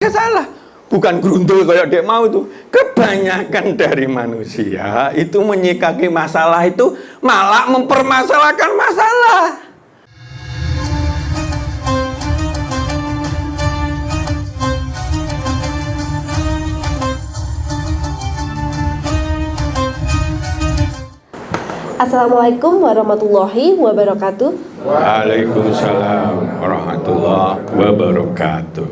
salah, bukan grundul kayak dek mau itu. Kebanyakan dari manusia itu menyikapi masalah itu malah mempermasalahkan masalah. Assalamualaikum warahmatullahi wabarakatuh. Waalaikumsalam warahmatullahi wabarakatuh.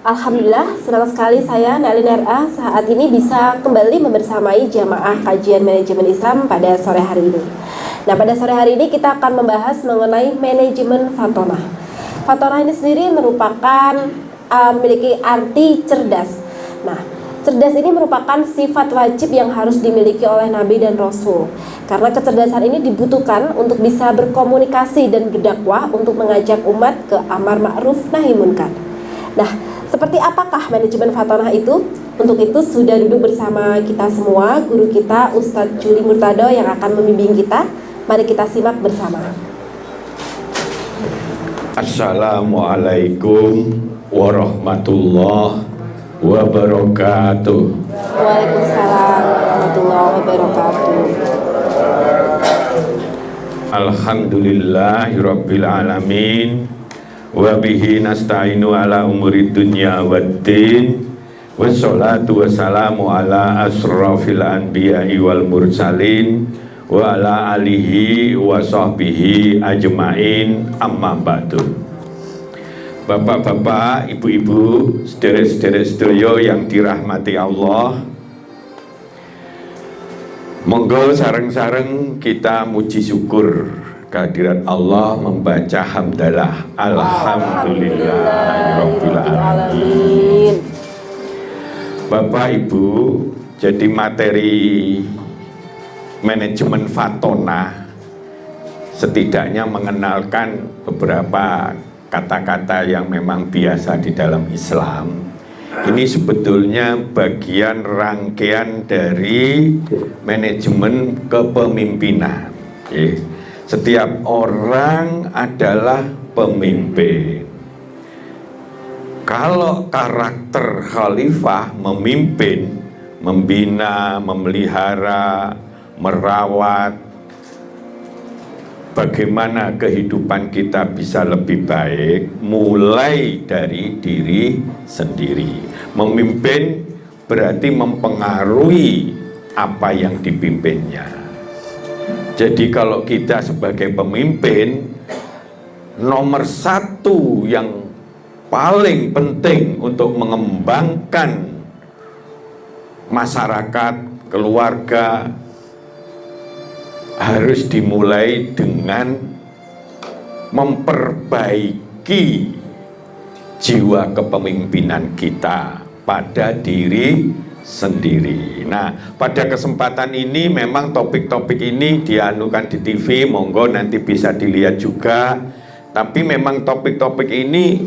Alhamdulillah, senang sekali saya Nalin RA saat ini bisa kembali membersamai jamaah kajian manajemen Islam pada sore hari ini. Nah, pada sore hari ini kita akan membahas mengenai manajemen fatonah. Fatonah ini sendiri merupakan memiliki arti cerdas. Nah, cerdas ini merupakan sifat wajib yang harus dimiliki oleh Nabi dan Rasul. Karena kecerdasan ini dibutuhkan untuk bisa berkomunikasi dan berdakwah untuk mengajak umat ke amar ma'ruf nahi munkar. Nah, seperti apakah manajemen fatonah itu? Untuk itu sudah duduk bersama kita semua guru kita Ustadz Juli Murtado yang akan membimbing kita. Mari kita simak bersama. Assalamualaikum warahmatullahi wabarakatuh. Waalaikumsalam warahmatullahi wabarakatuh. Alhamdulillahirabbil alamin wa bihi nasta'inu ala umuri dunya waddin wassalatu wassalamu ala asrafil anbiya'i wal mursalin wa ala alihi wa sahbihi ajmain amma ba'du. Bapak-bapak, ibu-ibu, saudara-saudara sedaya yang dirahmati Allah, monggo sareng-sareng kita muji syukur kehadirat Allah, membaca hamdalah alhamdulillahirabbil alamin. Bapak Ibu, jadi materi manajemen fatonah setidaknya mengenalkan beberapa kata-kata yang memang biasa di dalam Islam. Ini sebetulnya bagian rangkaian dari manajemen kepemimpinan. Setiap orang adalah pemimpin. Kalau karakter khalifah memimpin, membina, memelihara, merawat, bagaimana kehidupan kita bisa lebih baik mulai dari diri sendiri. Memimpin berarti mempengaruhi apa yang dipimpinnya. Jadi kalau kita sebagai pemimpin, nomor satu yang paling penting untuk mengembangkan masyarakat, keluarga, harus dimulai dengan memperbaiki jiwa kepemimpinan kita pada diri sendiri. Nah, pada kesempatan ini memang topik-topik ini dianukan di TV, monggo nanti bisa dilihat juga. Tapi memang topik-topik ini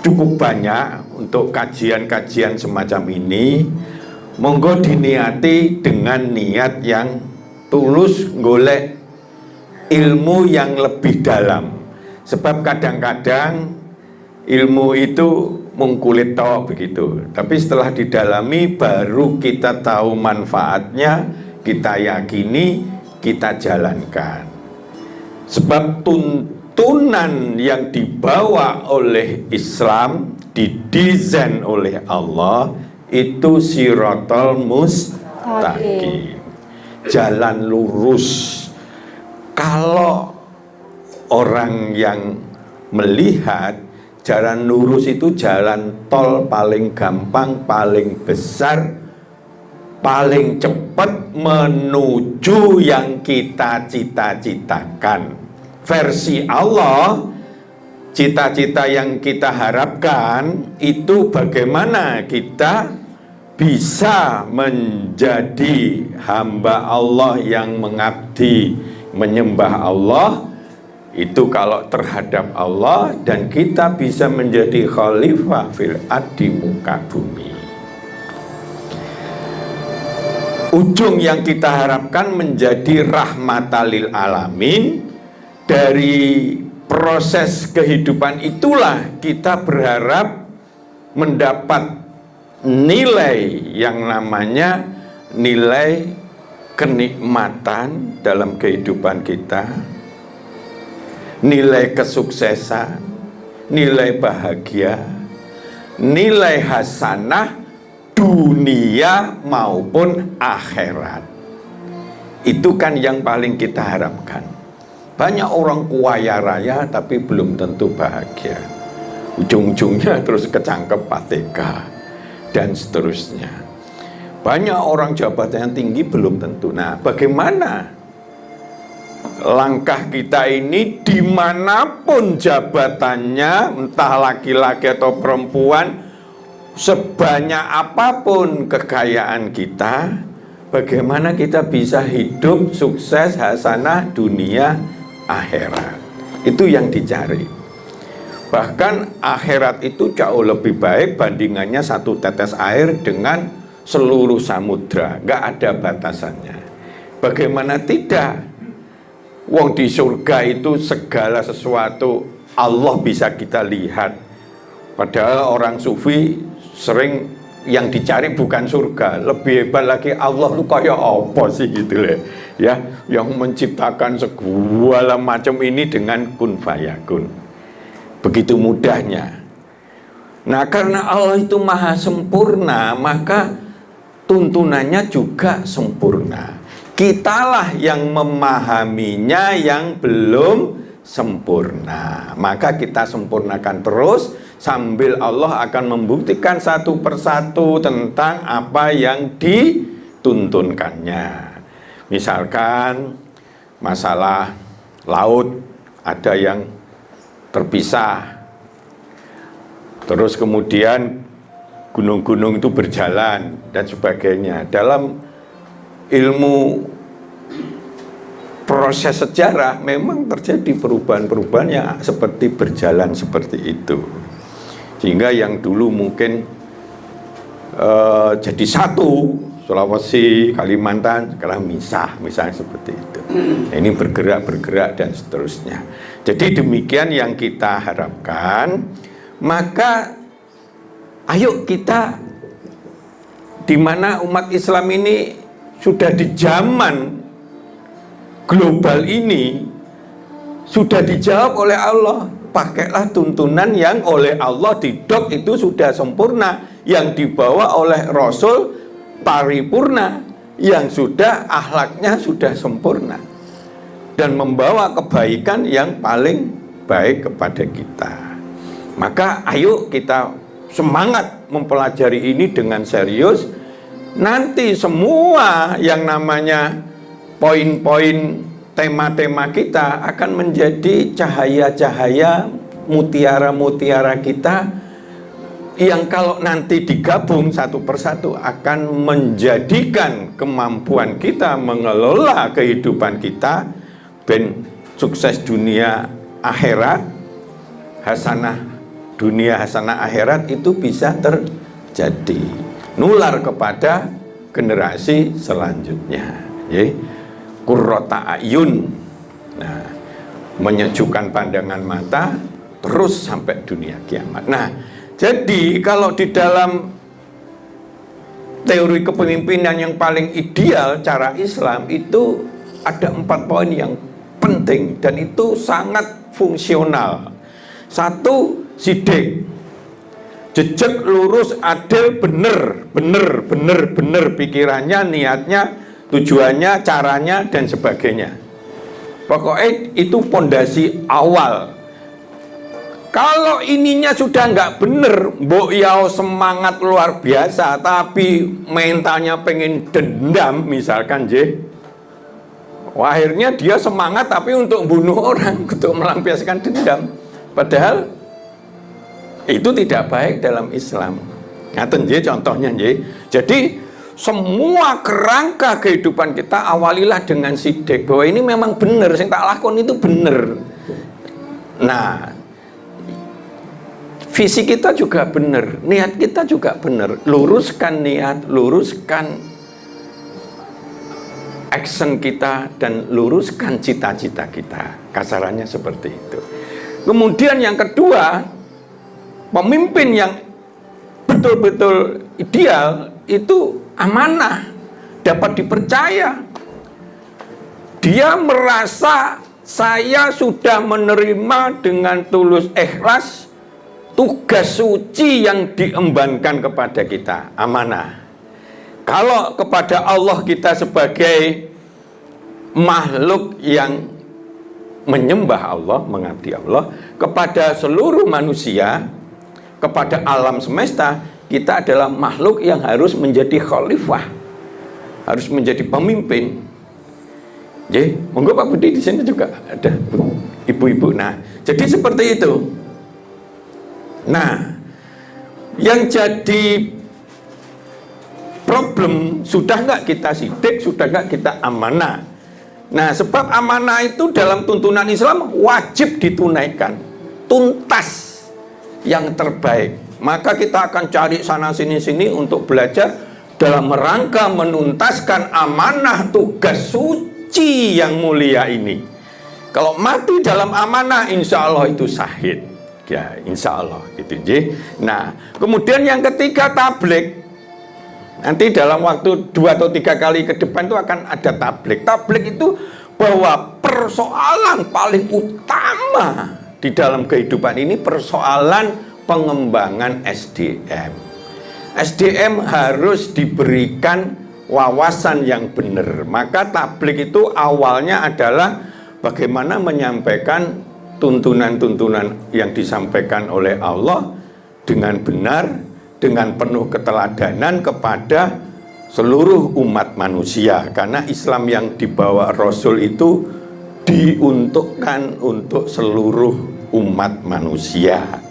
cukup banyak untuk kajian-kajian semacam ini. Monggo diniati dengan niat yang tulus golek ilmu yang lebih dalam. Sebab kadang-kadang ilmu itu mengkulit tok begitu. Tapi setelah didalami baru kita tahu manfaatnya, kita yakini, kita jalankan. Sebab tuntunan yang dibawa oleh Islam, didesain oleh Allah, itu sirotol mustaqim, jalan lurus. Kalau orang yang melihat jalan lurus itu jalan tol paling gampang, paling besar, paling cepat menuju yang kita cita-citakan. Versi Allah, cita-cita yang kita harapkan itu bagaimana kita bisa menjadi hamba Allah yang mengabdi, menyembah Allah. Itu kalau terhadap Allah, dan kita bisa menjadi khalifah fil ardi, muka bumi. Ujung yang kita harapkan menjadi rahmatalil alamin. Dari proses kehidupan itulah kita berharap mendapat nilai yang namanya nilai kenikmatan dalam kehidupan kita, nilai kesuksesan, nilai bahagia, nilai hasanah dunia maupun akhirat. Itu kan yang paling kita harapkan. Banyak orang kaya raya tapi belum tentu bahagia. Ujung-ujungnya terus kecangkep PTK dan seterusnya. Banyak orang jabatan yang tinggi belum tentu. Nah, bagaimana langkah kita ini dimanapun jabatannya, entah laki-laki atau perempuan, sebanyak apapun kekayaan kita, bagaimana kita bisa hidup sukses, hasanah dunia akhirat. Itu yang dicari. Bahkan akhirat itu jauh lebih baik bandingannya satu tetes air dengan seluruh samudra, nggak ada batasannya. Bagaimana tidak? Wong di surga itu segala sesuatu Allah bisa kita lihat. Padahal orang sufi sering yang dicari bukan surga, lebih hebat lagi Allah lu kayak apa sih gitu loh. Ya, yang menciptakan segala macam ini dengan kun fayakun. Begitu mudahnya. Nah, karena Allah itu maha sempurna, maka tuntunannya juga sempurna. Kitalah yang memahaminya yang belum sempurna. Maka kita sempurnakan terus sambil Allah akan membuktikan satu persatu tentang apa yang dituntunkannya. Misalkan masalah laut, ada yang terpisah, terus kemudian gunung-gunung itu berjalan dan sebagainya. Dalam ilmu proses sejarah memang terjadi perubahan-perubahan yang seperti berjalan seperti itu, sehingga yang dulu mungkin jadi satu, Sulawesi, Kalimantan, sekarang misah, misalnya seperti itu. Nah, ini bergerak dan seterusnya. Jadi demikian yang kita harapkan. Maka ayo kita, di mana umat Islam ini sudah di zaman global ini, sudah dijawab oleh Allah. Pakailah tuntunan yang oleh Allah didok itu sudah sempurna, yang dibawa oleh Rasul paripurna, yang sudah akhlaknya sudah sempurna dan membawa kebaikan yang paling baik kepada kita. Maka ayo kita semangat mempelajari ini dengan serius. Nanti semua yang namanya poin-poin tema-tema kita akan menjadi cahaya-cahaya, mutiara-mutiara kita, yang kalau nanti digabung satu persatu akan menjadikan kemampuan kita mengelola kehidupan kita ben sukses dunia akhirat, hasanah dunia, hasanah akhirat itu bisa terjadi, nular kepada generasi selanjutnya. Qurrata ayun, nah, menyejukkan pandangan mata terus sampai dunia kiamat. Nah, jadi kalau di dalam teori kepemimpinan yang paling ideal cara Islam itu ada 4 poin yang penting dan itu sangat fungsional. 1, sidik, jejak lurus, adil, bener pikirannya, niatnya, tujuannya, caranya dan sebagainya. Pokoknya itu pondasi awal. Kalau ininya sudah nggak bener, mbok yao semangat luar biasa, tapi mentalnya pengen dendam, misalkan akhirnya dia semangat tapi untuk bunuh orang, untuk melampiaskan dendam. Padahal itu tidak baik dalam Islam. Ngaten contohnya Jadi semua kerangka kehidupan kita awalilah dengan sidik, bahwa ini memang benar, yang tak lakon itu benar. Nah, visi kita juga benar, niat kita juga benar. Luruskan niat, luruskan action kita, dan luruskan cita-cita kita. Kasarannya seperti itu. Kemudian yang kedua, pemimpin yang betul-betul ideal itu amanah, dapat dipercaya. Dia merasa saya sudah menerima dengan tulus ikhlas tugas suci yang diembankan kepada kita, amanah. Kalau kepada Allah kita sebagai makhluk yang menyembah Allah, mengabdi Allah, kepada seluruh manusia, kepada alam semesta, kita adalah makhluk yang harus menjadi khalifah, harus menjadi pemimpin. Jadi, monggo Pak Budi di sini juga ada ibu-ibu. Nah, jadi seperti itu. Nah, yang jadi problem, sudah nggak kita sidik, sudah nggak kita amanah. Nah, sebab amanah itu dalam tuntunan Islam wajib ditunaikan, tuntas yang terbaik. Maka kita akan cari sana-sini-sini untuk belajar dalam rangka menuntaskan amanah tugas suci yang mulia ini. Kalau mati dalam amanah, insya Allah itu syahid. Ya, insya Allah gitu. Nah, kemudian yang ketiga, tabligh. Nanti dalam waktu 2 atau 3 kali ke depan itu akan ada tabligh. Tabligh itu bahwa persoalan paling utama di dalam kehidupan ini persoalan pengembangan SDM. SDM harus diberikan wawasan yang benar. Maka tabligh itu awalnya adalah bagaimana menyampaikan tuntunan-tuntunan yang disampaikan oleh Allah dengan benar, dengan penuh keteladanan kepada seluruh umat manusia. Karena Islam yang dibawa Rasul itu diuntukkan untuk seluruh umat manusia.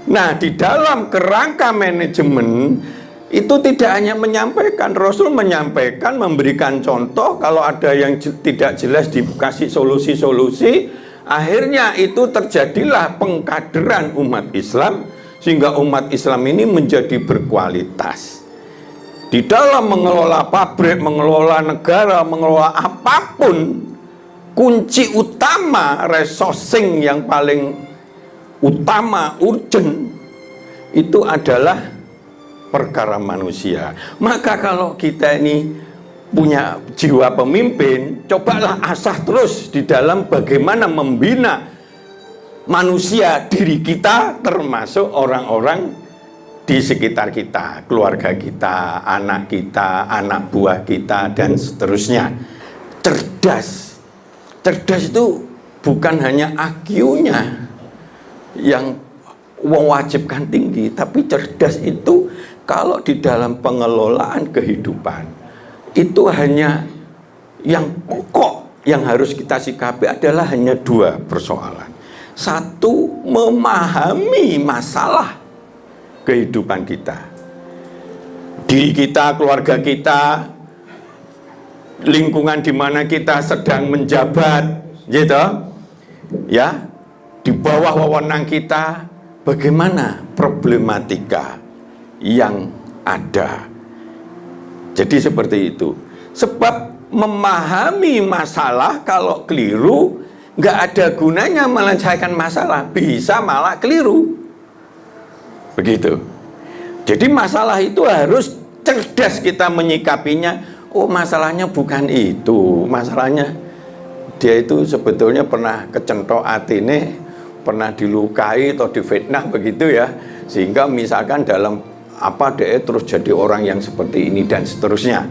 Nah, di dalam kerangka manajemen itu tidak hanya menyampaikan, Rasul menyampaikan, memberikan contoh. Kalau ada yang tidak jelas dikasih solusi-solusi. Akhirnya itu terjadilah pengkaderan umat Islam, sehingga umat Islam ini menjadi berkualitas. Di dalam mengelola pabrik, mengelola negara, mengelola apapun, kunci utama resourcing yang paling utama, urgent, itu adalah perkara manusia. Maka kalau kita ini punya jiwa pemimpin, cobalah asah terus di dalam bagaimana membina manusia, diri kita, termasuk orang-orang di sekitar kita, keluarga kita, anak buah kita, dan seterusnya. Cerdas. Cerdas itu bukan hanya IQ-nya yang mewajibkan tinggi, tapi cerdas itu kalau di dalam pengelolaan kehidupan, itu hanya yang pokok yang harus kita sikapi adalah hanya 2 persoalan. Satu, memahami masalah kehidupan kita, diri kita, keluarga kita, lingkungan di mana kita sedang menjabat, gitu ya, di bawah wewenang kita, bagaimana problematika yang ada. Jadi seperti itu. Sebab memahami masalah kalau keliru, nggak ada gunanya menyelesaikan masalah, bisa malah keliru. Begitu. Jadi masalah itu harus cerdas kita menyikapinya. Oh, masalahnya bukan itu. Masalahnya dia itu sebetulnya pernah kecentok atine, pernah dilukai atau difitnah begitu ya. Sehingga misalkan dalam dia terus jadi orang yang seperti ini dan seterusnya.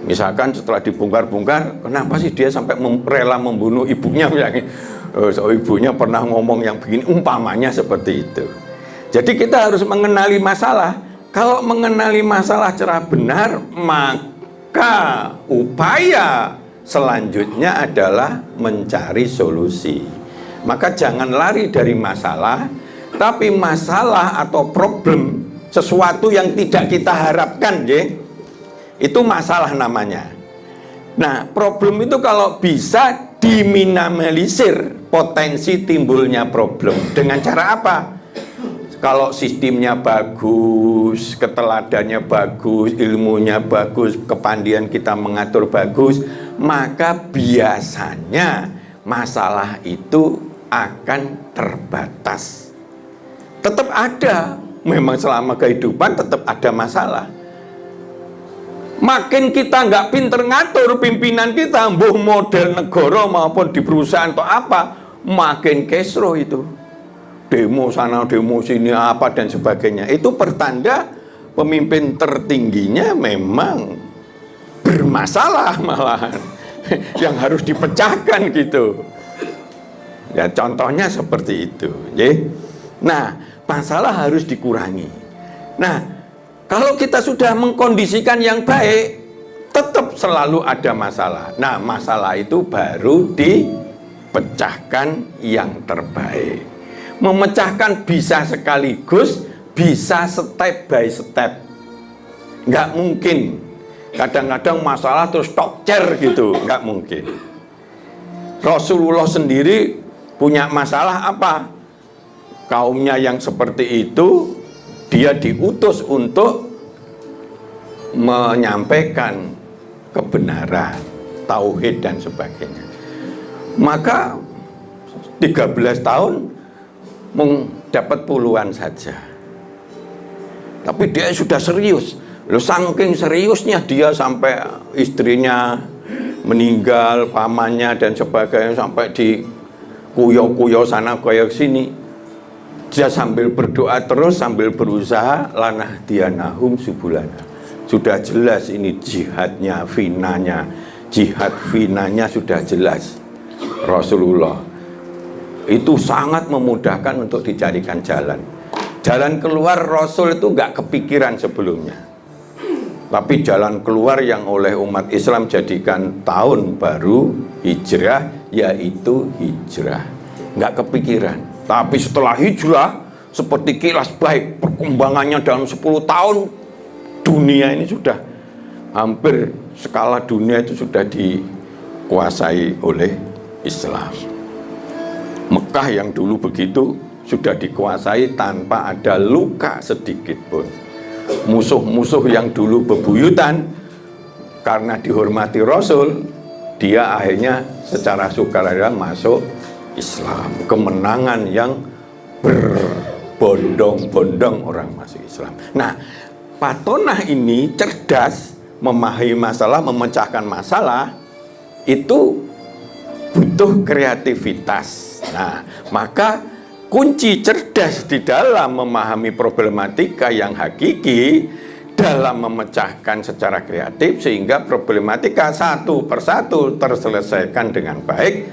Misalkan setelah dibongkar-bongkar, kenapa sih dia sampai rela membunuh ibunya misalnya. Ibunya pernah ngomong yang begini, umpamanya seperti itu. Jadi kita harus mengenali masalah. Kalau mengenali masalah secara benar, maka upaya selanjutnya adalah mencari solusi. Maka jangan lari dari masalah, tapi masalah atau problem, sesuatu yang tidak kita harapkan, itu masalah namanya. Nah, problem itu kalau bisa diminimalisir potensi timbulnya problem. Dengan cara apa? Kalau sistemnya bagus, keteladannya bagus, ilmunya bagus, kepandian kita mengatur bagus, maka biasanya masalah itu akan terbatas. Tetap ada memang selama kehidupan tetap ada masalah. Makin kita nggak pinter ngatur pimpinan kita, mbuh model negara maupun di perusahaan atau apa, makin kesro itu. Demo sana, demo sini, apa dan sebagainya. Itu pertanda pemimpin tertingginya memang bermasalah malahan. Yang harus dipecahkan gitu. Ya contohnya seperti itu. Nah, masalah harus dikurangi. Nah, kalau kita sudah mengkondisikan yang baik, tetap selalu ada masalah. Nah, masalah itu baru dipecahkan yang terbaik. Memecahkan bisa sekaligus, bisa step by step. Nggak mungkin. Kadang-kadang masalah terus tokcer gitu, nggak mungkin. Rasulullah sendiri punya masalah apa? Kaumnya yang seperti itu, dia diutus untuk menyampaikan kebenaran, tauhid dan sebagainya. Maka 13 tahun dapat puluhan saja. Tapi dia sudah serius. Loh, saking seriusnya dia sampai istrinya meninggal, pamannya dan sebagainya, sampai di kuyo-kuyo sana kuyo sini. Dia sambil berdoa terus, sambil berusaha, lanah dianahum subulana. Sudah jelas ini jihadnya, finanya. Jihad finanya sudah jelas. Rasulullah itu sangat memudahkan untuk dicarikan jalan. Jalan keluar Rasul itu nggak kepikiran sebelumnya. Tapi jalan keluar yang oleh umat Islam jadikan tahun baru hijrah, yaitu hijrah. Nggak kepikiran. Tapi setelah hijrah, seperti kilas baik, perkembangannya dalam 10 tahun, dunia ini sudah hampir skala dunia itu sudah dikuasai oleh Islam. Mekah yang dulu begitu sudah dikuasai tanpa ada luka sedikit pun. Musuh-musuh yang dulu bebuyutan, karena dihormati Rasul, dia akhirnya secara sukarela masuk Islam. Kemenangan yang berbondong-bondong orang masuk Islam. Nah, Fatonah ini cerdas, memahami masalah, memecahkan masalah, itu butuh kreativitas. Nah, maka kunci cerdas di dalam memahami problematika yang hakiki, dalam memecahkan secara kreatif, sehingga problematika satu persatu terselesaikan dengan baik.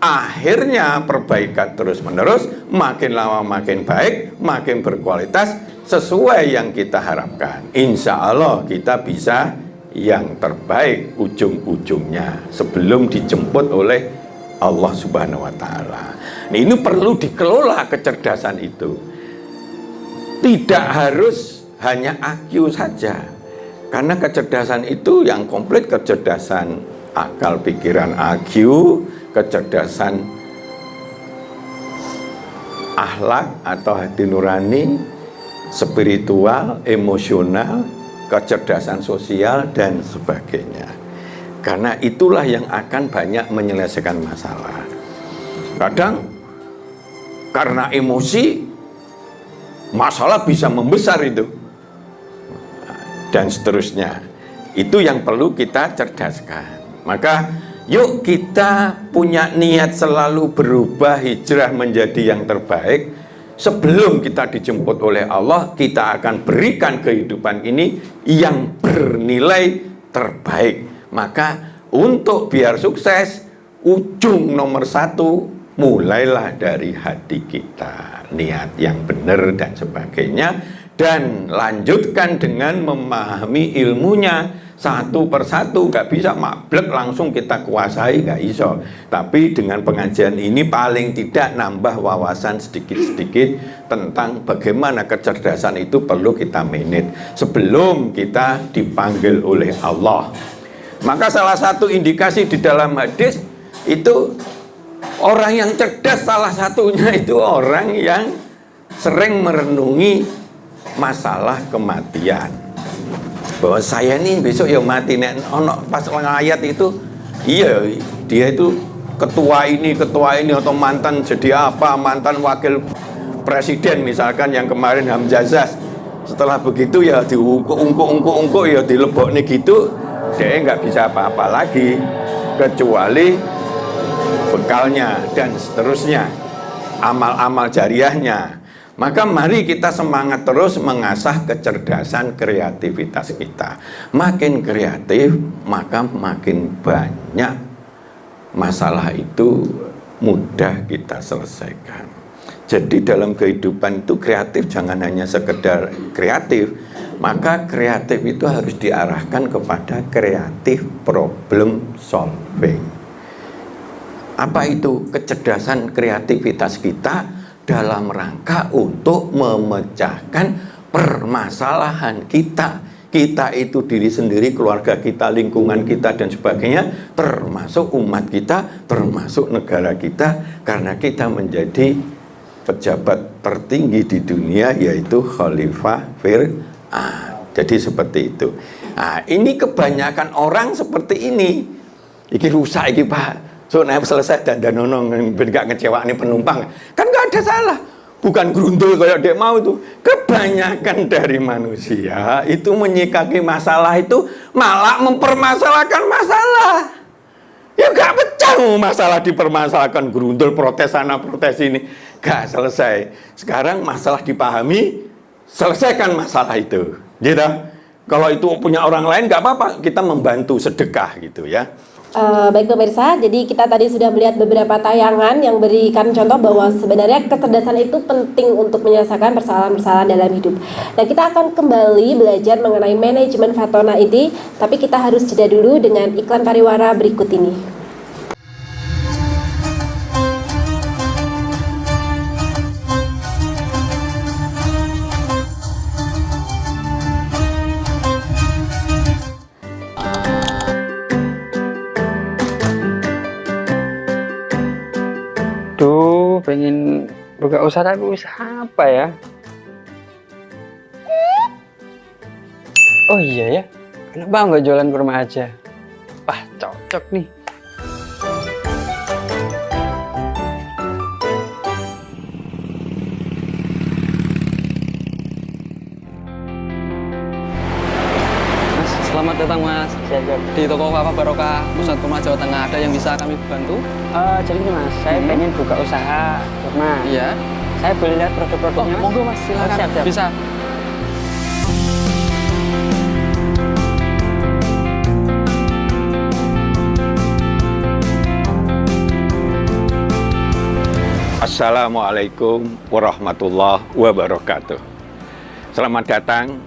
Akhirnya perbaikan terus-menerus, makin lama makin baik, makin berkualitas, sesuai yang kita harapkan. Insya Allah kita bisa yang terbaik ujung-ujungnya sebelum dijemput oleh Allah Subhanahu wa Ta'ala. Nah, ini perlu dikelola kecerdasan itu. Tidak harus hanya IQ saja, karena kecerdasan itu yang komplit, kecerdasan akal pikiran IQ, kecerdasan akhlak atau hati nurani, spiritual, emosional, kecerdasan sosial dan sebagainya. Karena itulah yang akan banyak menyelesaikan masalah. Kadang karena emosi masalah bisa membesar itu dan seterusnya. Itu yang perlu kita cerdaskan. Maka yuk kita punya niat selalu berubah, hijrah menjadi yang terbaik. Sebelum kita dijemput oleh Allah, kita akan berikan kehidupan ini yang bernilai terbaik. Maka untuk biar sukses, ujung nomor satu, mulailah dari hati kita, niat yang benar dan sebagainya, dan lanjutkan dengan memahami ilmunya satu persatu. Nggak bisa mablek langsung kita kuasai, nggak iso. Tapi dengan pengajian ini paling tidak nambah wawasan sedikit-sedikit tentang bagaimana kecerdasan itu perlu kita manage sebelum kita dipanggil oleh Allah. Maka salah satu indikasi di dalam hadis itu, orang yang cerdas salah satunya itu orang yang sering merenungi masalah kematian. Bahwa saya nih besok ya mati, nek ono pas ayat itu, iya dia itu ketua ini atau mantan jadi apa, mantan wakil presiden misalkan yang kemarin Hamzazas, setelah begitu ya diungkuk ya dilebok nih gitu, dia nggak bisa apa-apa lagi kecuali bekalnya dan seterusnya, amal-amal jariahnya. Maka mari kita semangat terus mengasah kecerdasan kreativitas kita. Makin kreatif maka makin banyak masalah itu mudah kita selesaikan. Jadi dalam kehidupan itu kreatif jangan hanya sekedar kreatif, maka kreatif itu harus diarahkan kepada kreatif problem solving. Apa itu? Kecerdasan kreativitas kita dalam rangka untuk memecahkan permasalahan kita. Kita itu diri sendiri, keluarga kita, lingkungan kita dan sebagainya, termasuk umat kita, termasuk negara kita, karena kita menjadi pejabat tertinggi di dunia, yaitu Khalifah Fir'aun. Jadi seperti itu. Nah, ini kebanyakan orang seperti ini. Iki rusak iki Pak. So nah selesai dan nonong gak ngecewa nih penumpang. Kan gak ada salah. Bukan grundul kayak dia mau tuh. Kebanyakan dari manusia itu menyikapi masalah itu malah mempermasalahkan masalah. Ya gak pecah masalah dipermasalahkan, gerundul protes sana protes ini, gak selesai. Sekarang masalah dipahami, selesaikan masalah itu, gitu. Kalau itu punya orang lain gak apa-apa, kita membantu sedekah gitu ya. Baik pemirsa, jadi kita tadi sudah melihat beberapa tayangan yang berikan contoh bahwa sebenarnya kecerdasan itu penting untuk menyelesaikan persoalan-persoalan dalam hidup. Dan kita akan kembali belajar mengenai manajemen Fatona ini, tapi kita harus jeda dulu dengan iklan pariwara berikut ini. Duh, pengen buka usaha tapi usaha apa ya? Oh iya ya, kenapa nggak jualan kurma aja? Wah, cocok nih. Mas, selamat datang Mas. Di toko Kakak Barokah Pusat Kurma Jawa Tengah, ada yang bisa kami bantu? Jadi ini Mas, saya pengen buka usaha kurma. Iya. Saya boleh lihat produk-produknya Mas? Monggo Mas, silakan. Siap. Bisa. Assalamualaikum warahmatullahi wabarakatuh. Selamat datang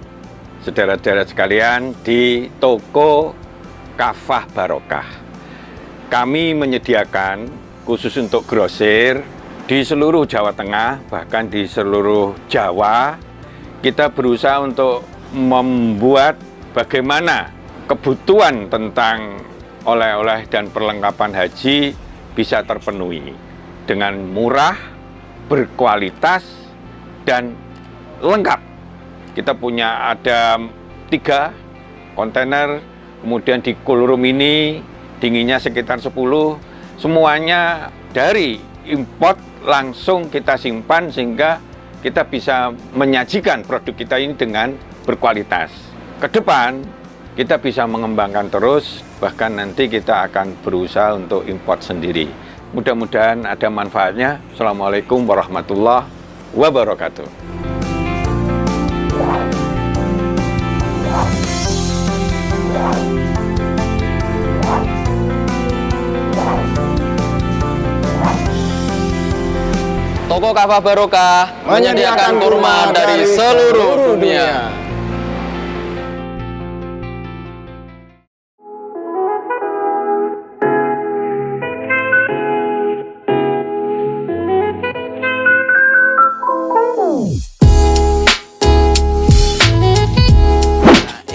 saudara-saudara sekalian di toko Kafah Barokah. Kami menyediakan khusus untuk grosir di seluruh Jawa Tengah, bahkan di seluruh Jawa. Kita berusaha untuk membuat bagaimana kebutuhan tentang oleh-oleh dan perlengkapan haji bisa terpenuhi dengan murah, berkualitas, dan lengkap. Kita punya ada 3 kontainer, kemudian di cool room ini dinginnya sekitar 10, semuanya dari import langsung kita simpan sehingga kita bisa menyajikan produk kita ini dengan berkualitas. Ke depan kita bisa mengembangkan terus, bahkan nanti kita akan berusaha untuk import sendiri. Mudah-mudahan ada manfaatnya. Assalamualaikum warahmatullahi wabarakatuh. Toko Kafah Barokah menyediakan kurma dari seluruh dunia.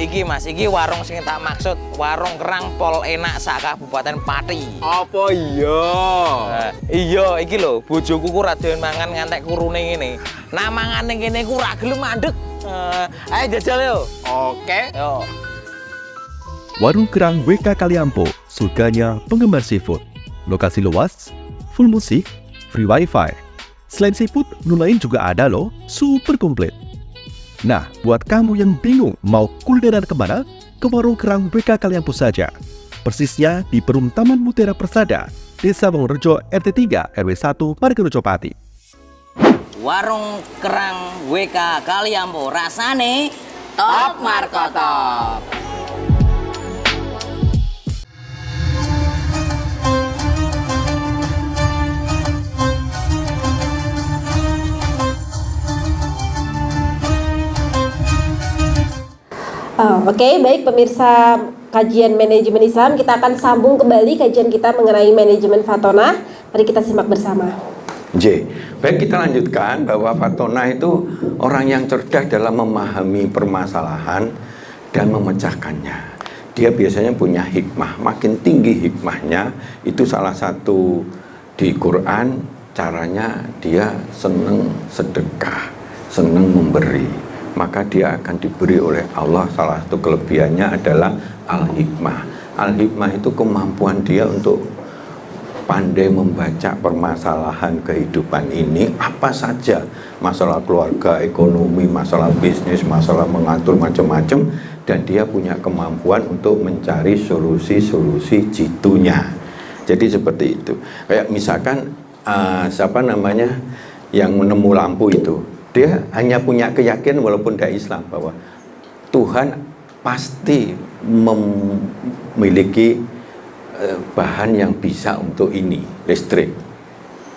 Iki Mas, iki warung sing tak maksud, warung kerang pol enak sak Kabupaten Pati. Apa iya? Iya, iki lho, bojoku ku ra doyan mangan ngantek kurune ngene. Nah mangane kene ku ra gelem mandeg. Ayo jajal yo. Oke. Yo. Warung Kerang WK Kaliampo, surganya penggemar seafood. Lokasi luas, full musik, free wifi. Selain seafood, menu lain juga ada loh, super komplit. Nah, buat kamu yang bingung mau kulineran kemana, ke Warung Kerang WK Kaliampo saja. Persisnya di Perum Taman Mutiara Persada, Desa Wongorejo RT 3 RW 1 Margarejo Pati. Warung Kerang WK Kaliampo, rasane top markotop. Oke, baik pemirsa kajian manajemen Islam, kita akan sambung kembali kajian kita mengenai manajemen Fatona. Mari kita simak bersama. Baik, kita lanjutkan bahwa Fatona itu orang yang cerdas dalam memahami permasalahan dan memecahkannya. Dia biasanya punya hikmah, makin tinggi hikmahnya, itu salah satu di Quran, caranya dia senang sedekah, senang memberi. Maka dia akan diberi oleh Allah. Salah satu kelebihannya adalah al-hikmah. Al-hikmah itu kemampuan dia untuk pandai membaca permasalahan kehidupan ini, apa saja, masalah keluarga, ekonomi, masalah bisnis, masalah mengatur macam-macam, dan dia punya kemampuan untuk mencari solusi-solusi jitunya. Jadi seperti itu. Kayak misalkan siapa namanya yang menemu lampu itu, dia hanya punya keyakinan walaupun tidak Islam bahwa Tuhan pasti memiliki bahan yang bisa untuk ini, listrik,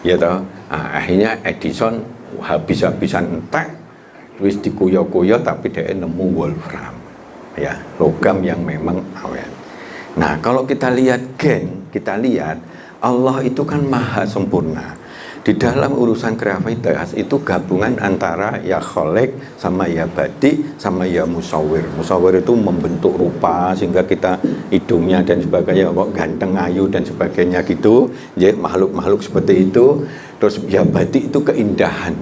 ya toh. Akhirnya Edison habis-habisan entek, terus dikuyo-kuyo tapi dia nemu wolfram, ya, logam yang memang awet. Nah, kalau kita lihat kita lihat Allah itu kan maha sempurna. Di dalam urusan kreativitas itu gabungan antara ya kholek sama ya badi sama ya musawir. Musawir itu membentuk rupa sehingga kita hidungnya dan sebagainya kok ganteng, ayu dan sebagainya gitu. Ya, makhluk-makhluk seperti itu. Terus ya badi itu keindahan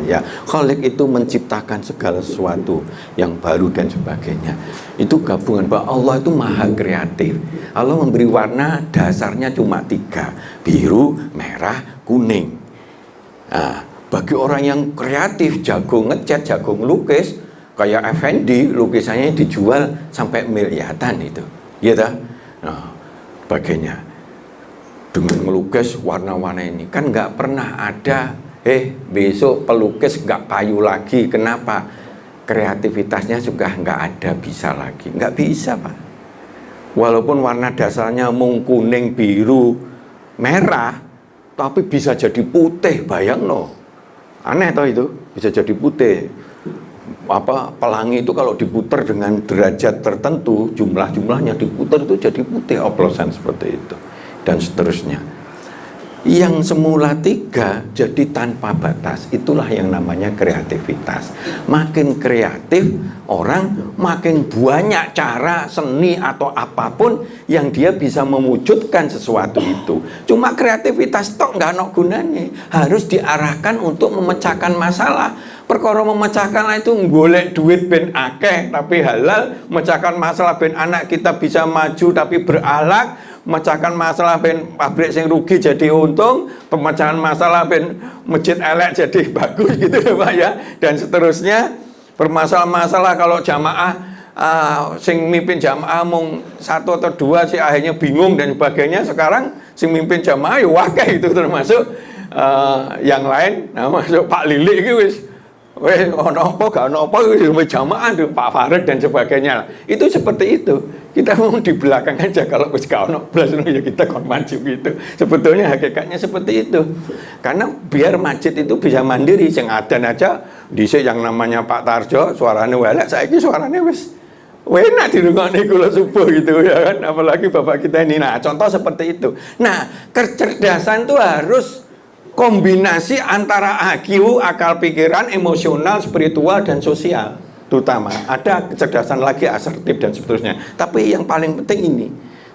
ya. Kholek itu menciptakan segala sesuatu yang baru dan sebagainya. Itu gabungan bahwa Allah itu maha kreatif. Allah memberi warna dasarnya cuma 3, biru, merah, kuning. Nah, bagi orang yang kreatif, jago ngecat, jago ngelukis, kayak Effendi, lukisannya dijual sampai miliaran itu, ya tak? Nah, sebagainya. Dengan melukis warna-warna ini kan nggak pernah ada, besok pelukis nggak payu lagi. Kenapa? Kreativitasnya juga nggak ada bisa lagi, nggak bisa Pak. Walaupun warna dasarnya mung kuning, biru, merah, tapi bisa jadi putih, bayang no. Aneh toh itu, bisa jadi putih. Pelangi itu kalau diputar dengan derajat tertentu, jumlahnya diputar itu jadi putih, oplosan seperti itu. Dan seterusnya. Yang semula 3 jadi tanpa batas. Itulah yang namanya kreativitas. Makin kreatif orang, makin banyak cara seni atau apapun yang dia bisa mewujudkan sesuatu itu. Cuma kreativitas tok nggak ada gunanya. Harus diarahkan untuk memecahkan masalah. Perkara memecahkan itu golek duit ben akeh tapi halal, memecahkan masalah ben anak kita bisa maju tapi berakhlak, memecahkan masalah ben pabrik sing rugi jadi untung, pemecahan masalah ben masjid elek jadi bagus gitu ya Pak ya, dan seterusnya. Permasalahan-masalah kalau jamaah sing mimpin jamaah mung 1 atau 2 sih akhirnya bingung dan sebagainya. Sekarang sing mimpin jamaah ya wakil itu termasuk yang lain. Nah, masuk Pak Lili iki wis ono apa gak ono apa jamaah Pak Farid dan sebagainya. Itu seperti itu. Kita mau di belakang aja, kalau wis gak ono blas ya kita kon maju gitu. Sebetulnya hakikatnya seperti itu. Karena biar masjid itu bisa mandiri, sing adan aja dhisik yang namanya Pak Tarjo suarane welek, saiki suarane wis enak dirungokne kula subuh gitu ya kan, apalagi bapak kita ini. Nah, contoh seperti itu. Nah, kecerdasan itu harus kombinasi antara IQ, akal pikiran, emosional, spiritual, dan sosial. Terutama ada kecerdasan lagi, asertif dan seterusnya. Tapi yang paling penting ini,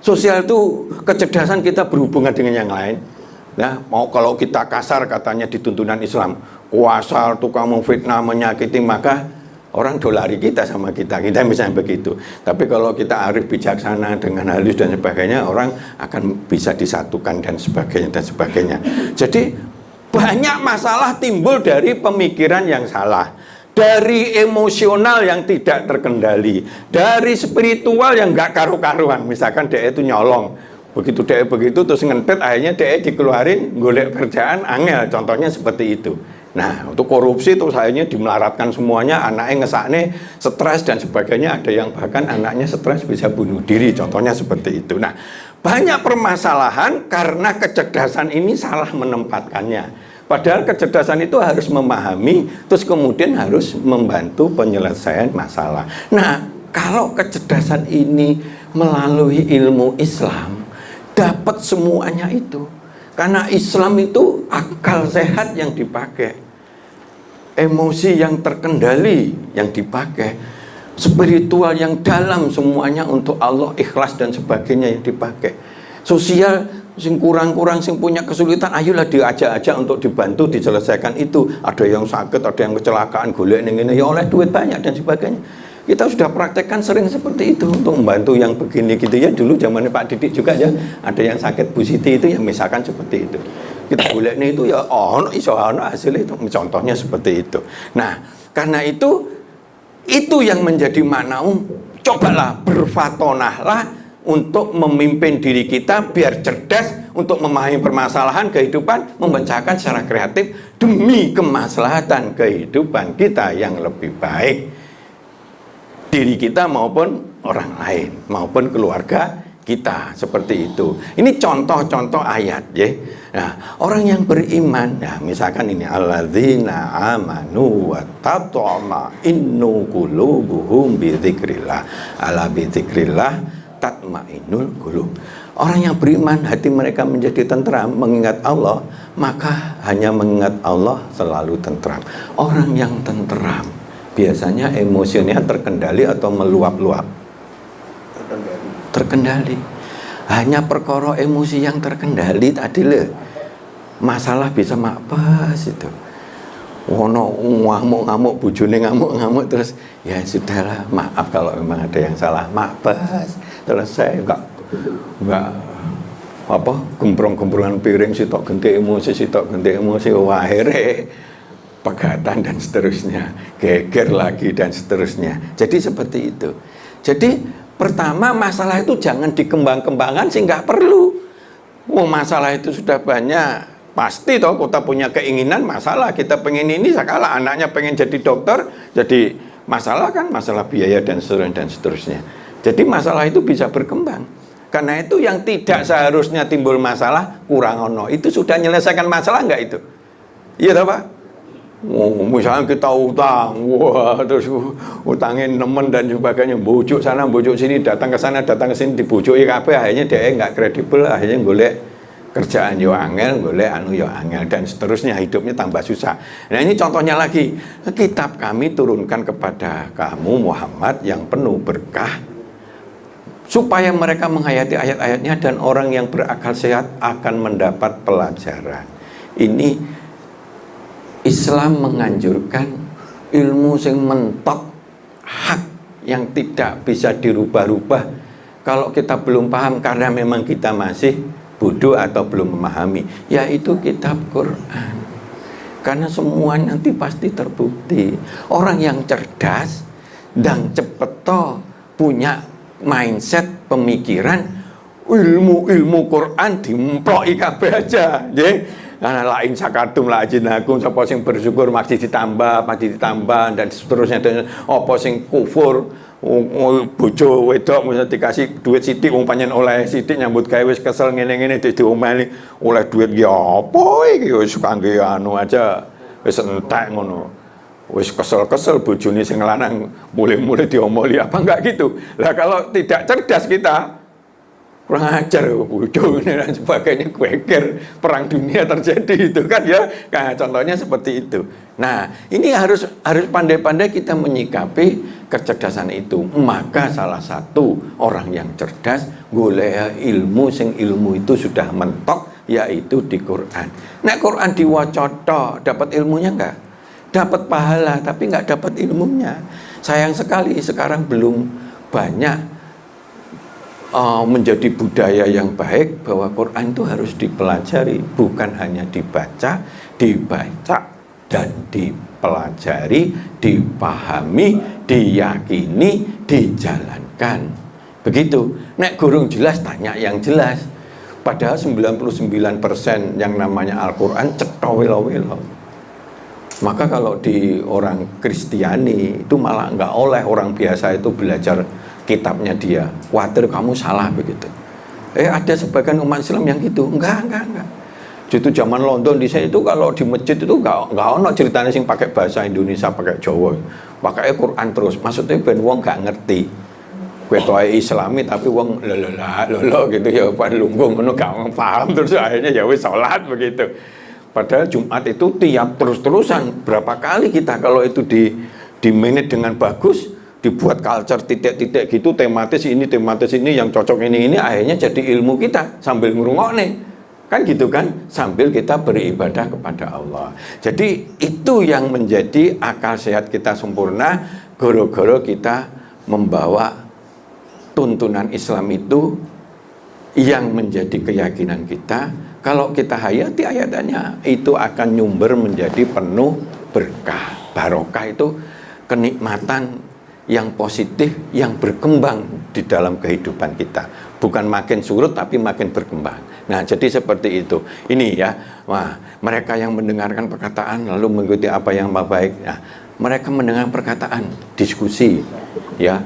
sosial itu kecerdasan kita berhubungan dengan yang lain. Nah, mau kalau kita kasar katanya di tuntunan Islam, kuasa, tukang memfitnah, menyakiti, maka orang dolari kita sama kita misalnya begitu. Tapi kalau kita arif bijaksana dengan halus dan sebagainya, orang akan bisa disatukan dan sebagainya dan sebagainya. Jadi Banyak masalah timbul dari pemikiran yang salah, dari emosional yang tidak terkendali, dari spiritual yang nggak karu-karuan. Misalkan dia itu nyolong, begitu dia begitu terus ngentet, akhirnya dia dikeluarin golek kerjaan angel, contohnya seperti itu. Nah, untuk korupsi itu akhirnya dimelaratkan semuanya, anaknya ngesakne, stres dan sebagainya. Ada yang bahkan anaknya stres bisa bunuh diri, contohnya seperti itu. Nah, banyak permasalahan karena kecerdasan ini salah menempatkannya. Padahal kecerdasan itu harus memahami, terus kemudian harus membantu penyelesaian masalah. Nah, kalau kecerdasan ini melalui ilmu Islam, dapat semuanya itu. Karena Islam itu akal sehat yang dipakai, emosi yang terkendali yang dipakai, spiritual yang dalam semuanya untuk Allah, ikhlas dan sebagainya yang dipakai. Sosial sing kurang-kurang, sing punya kesulitan, ayolah diajak-ajak untuk dibantu diselesaikan itu. Ada yang sakit, ada yang kecelakaan, golek ini ya oleh duit banyak dan sebagainya. Kita sudah praktekkan sering seperti itu untuk membantu yang begini gitu ya. Dulu zamannya Pak Didik juga ya, ada yang sakit Bu Siti itu yang misalkan seperti itu. Kita golek itu ya iso hasilnya itu, contohnya seperti itu. Nah, karena itu yang menjadi makna cobalah berfatonahlah untuk memimpin diri kita biar cerdas untuk memahami permasalahan kehidupan, membacakan secara kreatif demi kemaslahatan kehidupan kita yang lebih baik, diri kita maupun orang lain maupun keluarga kita, seperti itu. Ini contoh-contoh ayat ya. Nah, orang yang beriman, nah misalkan ini alladzina amanu wa tatma'innu qulubuhum bi dzikrillah, ala bi dzikrillah tatma'innul qulub. Orang yang beriman hati mereka menjadi tentram mengingat Allah, maka hanya mengingat Allah selalu tentram. Orang yang tentram biasanya emosinya terkendali atau meluap-luap? Terkendali. Hanya perkara emosi yang terkendali tadi le, masalah bisa mapas itu. Wono ngamuk-ngamuk, bujune ngamuk-ngamuk, terus ya sudahlah, maaf kalau memang ada yang salah, mapas. Terus saya enggak apa gembrong-gembrongan piring, sitok genti emosi, wah akhirnya pegatan dan seterusnya, geger lagi dan seterusnya. Jadi seperti itu. Jadi pertama masalah itu jangan dikembang-kembangkan sehingga perlu. Masalah itu sudah banyak, pasti toh kita punya keinginan masalah, kita pengen ini, sekala anaknya pengen jadi dokter, jadi masalah kan, masalah biaya dan seterusnya. Jadi masalah itu bisa berkembang. Karena itu yang tidak seharusnya timbul masalah kurang ono. Itu sudah menyelesaikan masalah enggak itu? Iya toh Pak? Misalnya kita utang, wah terus utangin temen dan sebagainya, bujuk sana bujuk sini, datang ke sana datang ke sini, dibujuki kabeh, akhirnya dia nggak kredibel, akhirnya golek kerjaan yo angel, golek anu yo angel dan seterusnya, hidupnya tambah susah. Nah ini contohnya lagi, kitab kami turunkan kepada kamu Muhammad yang penuh berkah, supaya mereka menghayati ayat-ayatnya dan orang yang berakal sehat akan mendapat pelajaran. Ini Islam menganjurkan ilmu sing mentok, hak yang tidak bisa dirubah-rubah kalau kita belum paham karena memang kita masih bodoh atau belum memahami, yaitu kitab Quran. Karena semua nanti pasti terbukti. Orang yang cerdas dan cepet punya mindset pemikiran ilmu Quran dimploki kabeh aja, nggih. Karena lain sakatum la ajinakum, sapa sing bersyukur masih ditambah dan seterusnya, dan apa sing kufur bojo wedok mesti dikasih duit sithik, wong pancen oleh sithik nyambut gawe wis kesel ngene-ngene diomeli oleh duit ya apa iki, wis kangge anu aja wis entek ngono. Wis kesel-kesel bojone sing lanang mulai diomoli apa enggak gitu. Lah kalau tidak cerdas kita kurang ajar, bodoh dan sebagainya, geger, perang dunia terjadi itu kan ya. Nah, contohnya seperti itu. Nah, ini harus pandai-pandai kita menyikapi kecerdasan itu. Maka salah satu orang yang cerdas golek ilmu sing ilmu itu sudah mentok, yaitu di Quran. Nek Quran diwaca tok, dapat ilmunya enggak? Dapat pahala tapi enggak dapat ilmunya. Sayang sekali sekarang belum banyak menjadi budaya yang baik bahwa Quran itu harus dipelajari, bukan hanya dibaca dan dipelajari, dipahami, diyakini, dijalankan. Begitu. Nek gurung jelas tanya yang jelas. Padahal 99% yang namanya Al-Quran cetha welo-welo. Maka kalau di orang Kristiani itu malah nggak oleh orang biasa itu belajar kitabnya dia, khawatir kamu salah begitu. Ada sebagian umat Islam yang gitu, enggak. Itu zaman London di sana itu kalau di masjid itu enggak ono ceritanya sing pakai bahasa Indonesia, pakai Jawa, pakai Quran terus. Maksudnya ben wong enggak ngerti. Kowe toe Islami tapi wong lolo gitu ya, pada lungguh ngono gak paham terus akhirnya ya wis salat begitu. Padahal Jumat itu tiap terus-terusan berapa kali kita kalau itu di manage dengan bagus, dibuat culture titik-titik gitu, tematis ini yang cocok ini akhirnya jadi ilmu kita sambil ngrungokne. Kan gitu kan, sambil kita beribadah kepada Allah. Jadi itu yang menjadi akal sehat kita sempurna, gara-gara kita membawa tuntunan Islam itu yang menjadi keyakinan kita. Kalau kita hayati ayatannya, itu akan nyumber menjadi penuh berkah. Barokah itu kenikmatan yang positif, yang berkembang di dalam kehidupan kita. Bukan makin surut, tapi makin berkembang. Nah, jadi seperti itu. Ini ya, mereka yang mendengarkan perkataan, lalu mengikuti apa yang baik. Nah, mereka mendengar perkataan, diskusi, ya,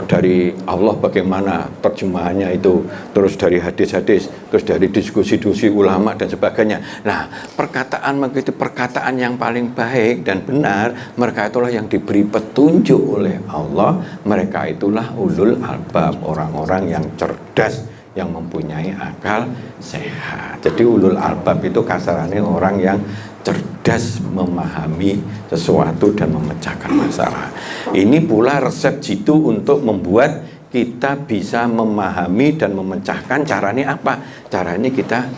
dari Allah bagaimana terjemahannya itu, terus dari hadis-hadis, terus dari diskusi-diskusi ulama dan sebagainya. Nah, perkataan mengikuti perkataan yang paling baik dan benar, mereka itulah yang diberi petunjuk oleh Allah. Mereka itulah ulul albab, orang-orang yang cerdas, yang mempunyai akal sehat. Jadi ulul albab itu kasarannya orang yang cerdas memahami sesuatu dan memecahkan masalah. Ini pula resep jitu untuk membuat kita bisa memahami dan memecahkan. Caranya apa? Caranya kita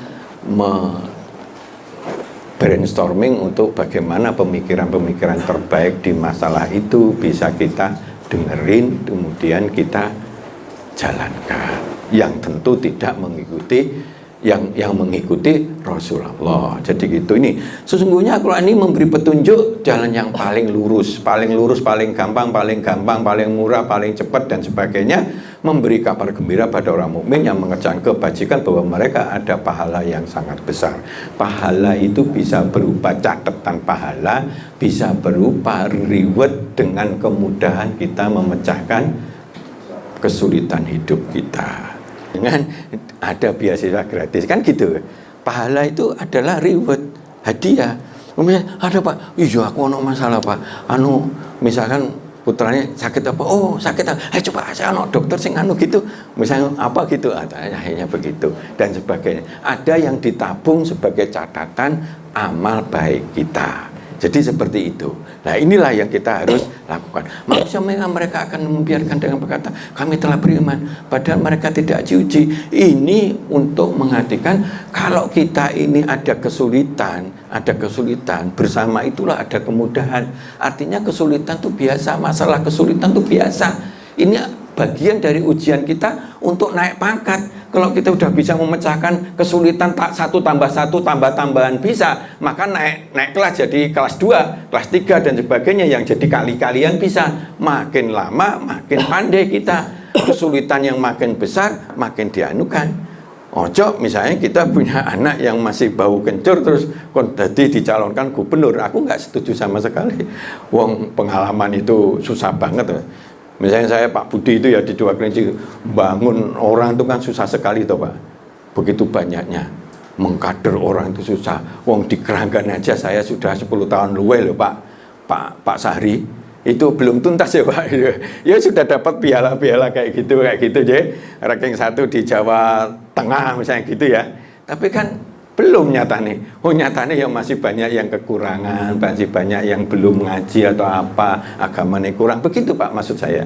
brainstorming untuk bagaimana pemikiran-pemikiran terbaik di masalah itu bisa kita dengerin, kemudian kita jalankan. Yang tentu tidak mengikuti yang mengikuti Rasulullah. Jadi gitu. Ini sesungguhnya Al-Quran ini memberi petunjuk jalan yang paling lurus, paling gampang, paling murah, paling cepat dan sebagainya. Memberi kabar gembira pada orang mukmin yang mengerjakan kebajikan bahwa mereka ada pahala yang sangat besar. Pahala itu bisa berupa catatan pahala, bisa berupa reward dengan kemudahan kita memecahkan kesulitan hidup kita. Dengan ada beasiswa gratis kan gitu. Pahala itu adalah reward, hadiah. Misalnya ada Pak, iya aku ada masalah Pak, misalkan putranya sakit apa, oh sakit apa, coba saya dokter sing gitu, misalnya apa gitu, akhirnya begitu dan sebagainya. Ada yang ditabung sebagai catatan amal baik kita. Jadi seperti itu. Nah, inilah yang kita harus lakukan. Manusia mereka akan membiarkan dengan berkata, kami telah beriman, padahal mereka tidak diuji. Ini untuk mengartikan kalau kita ini ada kesulitan, bersama itulah ada kemudahan. Artinya kesulitan itu biasa, masalah kesulitan itu biasa. Ini bagian dari ujian kita untuk naik pangkat. Kalau kita udah bisa memecahkan kesulitan tak 1 tambah 1 tambah-tambahan bisa, maka naik kelas jadi kelas 2, kelas 3 dan sebagainya yang jadi kali-kalian bisa. Makin lama makin pandai kita. Kesulitan yang makin besar makin dianukan. Ojo misalnya kita punya anak yang masih bau kencur terus tadi dicalonkan gubernur, aku nggak setuju sama sekali. Wong pengalaman itu susah banget. Misalnya saya Pak Budi itu ya di Dua Kelinci bangun orang itu kan susah sekali toh Pak. Begitu banyaknya mengkader orang itu susah. Wong di Keranggan aja saya sudah 10 tahun luwe loh Pak Sahri itu belum tuntas ya Pak. Ya sudah dapat piala-piala kayak gitu ya. Ranking 1 di Jawa Tengah misalnya gitu ya. Tapi kan belum nyatane. Nyatane yang masih banyak yang kekurangan, masih banyak yang belum ngaji atau apa, agamanya kurang. Begitu Pak maksud saya.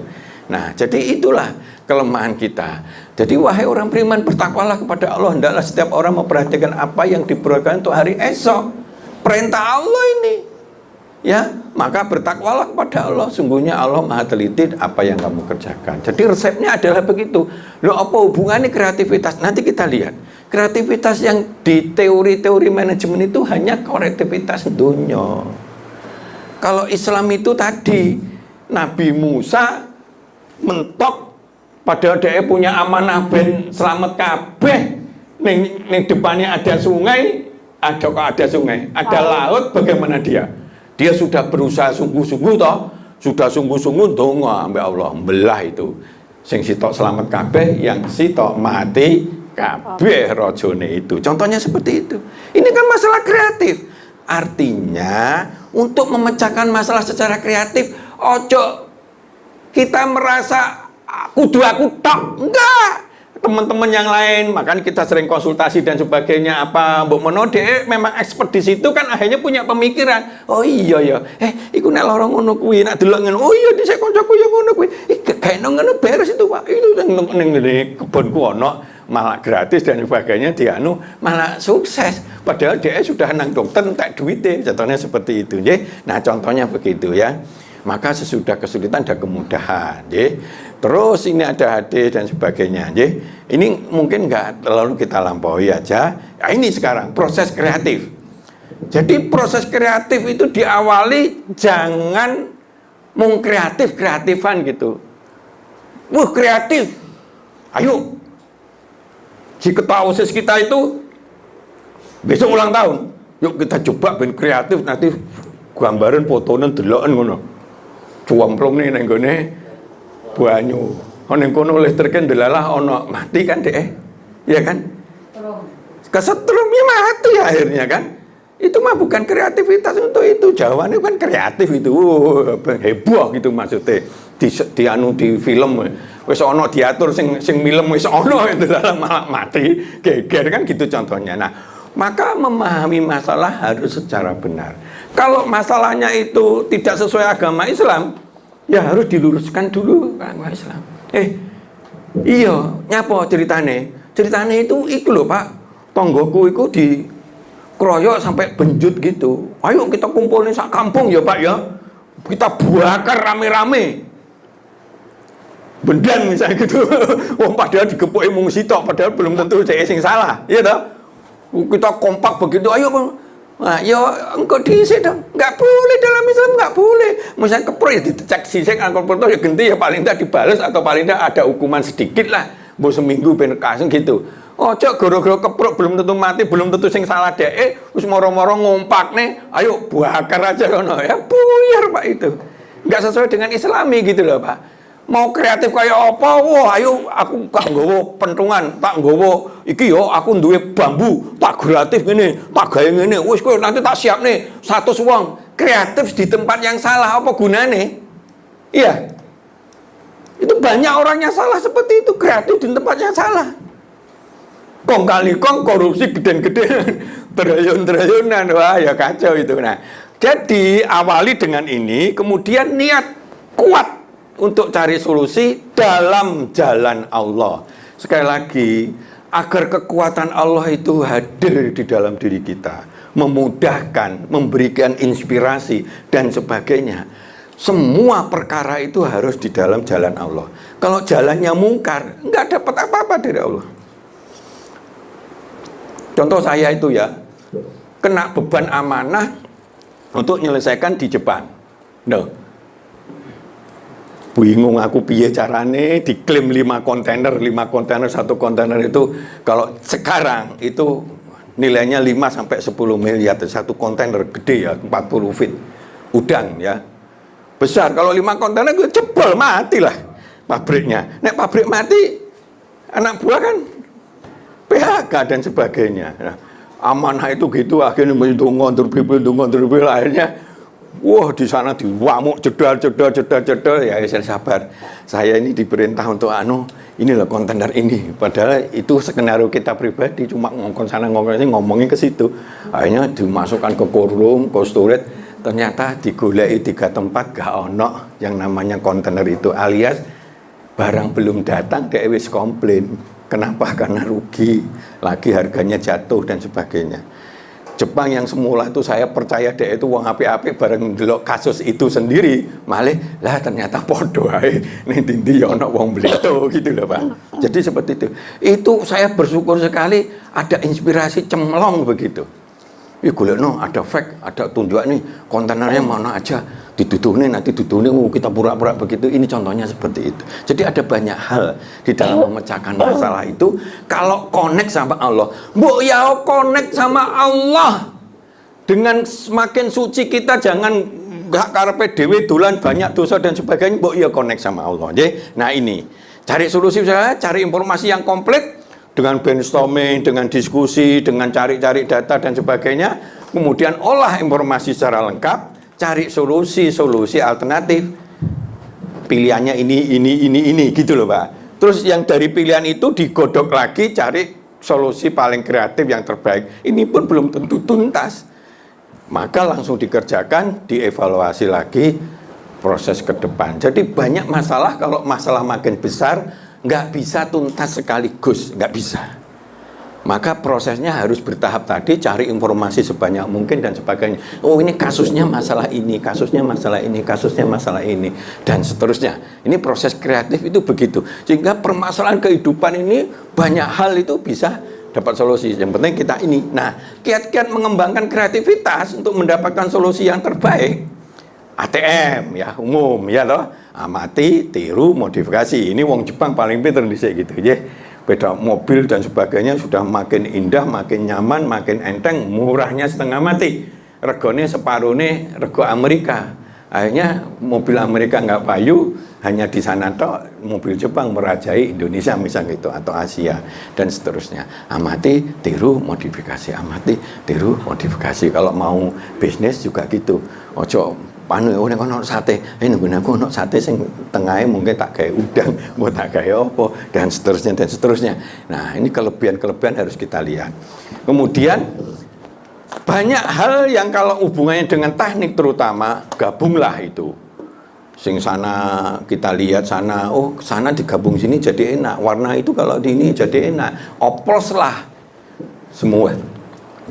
Nah, jadi itulah kelemahan kita. Jadi wahai orang beriman, bertakwalah kepada Allah. Hendaklah setiap orang memperhatikan apa yang diperlukan untuk hari esok. Perintah Allah ini. ya maka bertakwalah kepada Allah, sungguhnya Allah maha teliti apa yang kamu kerjakan. Jadi resepnya adalah begitu. Loh, apa hubungannya kreativitas? Nanti kita lihat kreativitas yang di teori-teori manajemen itu hanya kreativitas dunia. Kalau Islam itu tadi Nabi Musa mentok padahal dia punya amanah ben selamat kabeh, ning depannya ada sungai, ada sungai, ada laut, bagaimana dia? Dia sudah berusaha sungguh-sungguh toh, sudah sungguh-sungguh donga ambek Allah belah itu. Sing sitok selamat kabeh, yang sitok mati kabeh rajane itu. Contohnya seperti itu. Ini kan masalah kreatif. Artinya untuk memecahkan masalah secara kreatif, ojo kita merasa kudu aku tok. Enggak. Teman-teman yang lain, makanya kita sering konsultasi dan sebagainya, apa Mbok Mono dhek memang expert di situ kan, akhirnya punya pemikiran. Oh iya ya, iku nek lara ngono kuwi, nek delok ngono. Oh iya dhisik kancaku ya ngono kuwi. Gawe ngono beres itu, Pak. Itu ning kebonku ono malah gratis dan sebagainya, dianu malah sukses. Padahal dia sudah nang dokter entek duite. Contohnya seperti itu, nggih. Nah, contohnya begitu ya. Maka sesudah kesulitan ada kemudahan, nggih. Terus ini ada hadis dan sebagainya, nggih. Ini mungkin nggak terlalu kita lampaui aja. Nah, ini sekarang proses kreatif. Jadi proses kreatif itu diawali jangan mung kreatifan gitu. Wah, kreatif. Ayo. Si ketua OSIS kita itu besok ulang tahun. Yuk kita coba ben kreatif, nanti gambaran fotonen deloken ngono. Cuamplung nih neng gone banyu. Neng kono listriknya delalah ono mati kan deh, ya kan? Kesetrumnya mati akhirnya kan? Itu mah bukan kreativitas untuk itu. Jawabannya kan kreatif itu, heboh gitu maksudnya. Di film, wis ono diatur sing film wis ono delalah malah mati, geger kan gitu contohnya. Nah, maka memahami masalah harus secara benar. Kalau masalahnya itu tidak sesuai agama Islam, ya harus diluruskan dulu agama Islam. Iya, nyapa ceritane? Ceritane itu iku lho, Pak. Tonggoku iku dikeroyok sampai benjut gitu. Ayo kita kumpulin sak kampung ya, Pak ya. Kita bakar rame-rame. Bendan misalnya gitu. Wong padahal digepuki mung sitok, padahal belum tentu dhek sing salah, iya toh? Kita kompak begitu, ayo nah, ya engkau diisi dong, nggak boleh dalam Islam, nggak boleh. Misalnya keprok ya dicek sisik, angkor foto ya ganti ya paling tidak dibalas atau paling tidak ada hukuman sedikit lah, mau seminggu ben kasih gitu. Oh cok goro-goro keprok belum tentu mati, belum tentu sing salah deh, terus moro-moro ngompak nih, ayo bakar aja kono ya, buyar Pak itu, nggak sesuai dengan Islami gitu loh Pak. Mau kreatif kayak apa? Wah, ayo aku gak nggawa pentungan, tak nggawa iki yo aku duwe bambu, tak kreatif ngene, tak gawe ngene. Wis kowe nanti tak siap nih 100 wong. Kreatif di tempat yang salah apa gunane? Iya. Itu banyak orang yang salah seperti itu, kreatif di tempat yang salah. Kong kali kong korupsi geden-geden, triliun-triliunan, wah ya kacau itu. Nah, jadi awali dengan ini, kemudian niat kuat untuk cari solusi dalam jalan Allah. Sekali lagi, agar kekuatan Allah itu hadir di dalam diri kita, memudahkan, memberikan inspirasi dan sebagainya. Semua perkara itu harus di dalam jalan Allah. Kalau jalannya mungkar, nggak dapat apa-apa dari Allah. Contoh saya itu ya, kena beban amanah untuk menyelesaikan di Jepang. No. Bingung aku piye carane diklaim 5 kontainer, 1 kontainer itu kalau sekarang itu nilainya 5 sampai 10 miliar satu kontainer gede ya, 40 feet udang ya. Besar, kalau 5 kontainer gue jebol matilah pabriknya. Nek pabrik mati anak buah kan PHK dan sebagainya. Nah, amanah itu gitu akhirnya ngontur bibir akhirnya wah di sana diwamuk jedal ya saya sabar. Saya ini diperintah untuk ini loh kontainer ini. Padahal itu skenario kita pribadi cuma ngomong sana ngomongin ke situ. Akhirnya dimasukkan ke korum, ke storage. Ternyata digoleki 3 tempat gak ono yang namanya kontainer itu, alias barang belum datang dia wis komplain. Kenapa? Karena rugi, lagi harganya jatuh dan sebagainya. Jepang yang semula itu saya percaya dia itu wong apik-apik bareng ndelok kasus itu sendiri, malah lah ternyata podo ae ning ndi ya ana wong bleto gitu loh Pak. Jadi seperti itu. Itu saya bersyukur sekali ada inspirasi cemlong begitu. Ya golekno ada fact, ada tunjuk nih kontainernya mana aja, ditutuhnya nanti tutuhnya kita pura-pura begitu. Ini contohnya seperti itu. Jadi ada banyak hal di dalam memecahkan masalah itu. Kalau connect sama Allah, mbok ya connect sama Allah. Dengan semakin suci kita, jangan gak karepe dhewe dolan banyak dosa dan sebagainya, mbok ya connect sama Allah. Nah ini cari solusi saya, cari informasi yang komplit. Dengan brainstorming, dengan diskusi, dengan cari-cari data dan sebagainya, kemudian olah informasi secara lengkap, cari solusi alternatif. Pilihannya ini gitu loh Pak. Terus yang dari pilihan itu digodok lagi, cari solusi paling kreatif yang terbaik. Ini pun belum tentu tuntas. Maka langsung dikerjakan, dievaluasi lagi proses ke depan. Jadi banyak masalah, kalau masalah makin besar nggak bisa tuntas sekaligus, nggak bisa. Maka prosesnya harus bertahap tadi, cari informasi sebanyak mungkin dan sebagainya. Oh ini kasusnya masalah ini, kasusnya masalah ini, kasusnya masalah ini, dan seterusnya. Ini proses kreatif itu begitu. Sehingga permasalahan kehidupan ini banyak hal itu bisa dapat solusi. Yang penting kita ini. Nah, kiat-kiat mengembangkan kreativitas untuk mendapatkan solusi yang terbaik. ATM ya umum ya loh, amati, tiru, modifikasi. Ini wong Jepang paling pinter dhisik gitu ya. Beda mobil dan sebagainya sudah makin indah, makin nyaman, makin enteng, murahnya setengah mati. Regone separuhnya rego Amerika. Akhirnya mobil Amerika nggak payu, hanya di sana tok, mobil Jepang merajai Indonesia misalnya gitu, atau Asia dan seterusnya. Amati, tiru, modifikasi, amati, tiru, modifikasi. Kalau mau bisnis juga gitu. Ojo panu nek ono sate, nunggu aku ono sate sing tengahnya mungkin tak gawe udang, mau tak gawe apa dan seterusnya dan seterusnya. Nah, ini kelebihan-kelebihan harus kita lihat. Kemudian banyak hal yang kalau hubungannya dengan teknik terutama, gabunglah itu. Sing sana kita lihat sana, oh sana digabung sini jadi enak. Warna itu kalau di ini jadi enak. Oploslah semua.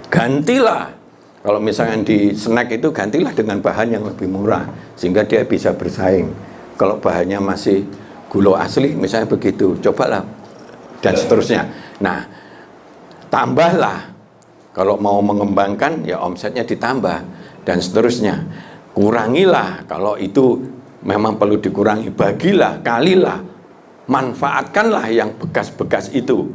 Gantilah. Kalau misalnya di snack itu gantilah dengan bahan yang lebih murah sehingga dia bisa bersaing. Kalau bahannya masih gula asli misalnya begitu, cobalah dan seterusnya. Nah, tambahlah. Kalau mau mengembangkan ya omsetnya ditambah dan seterusnya. Kurangilah kalau itu memang perlu dikurangi, bagilah, kalilah, manfaatkanlah yang bekas-bekas itu.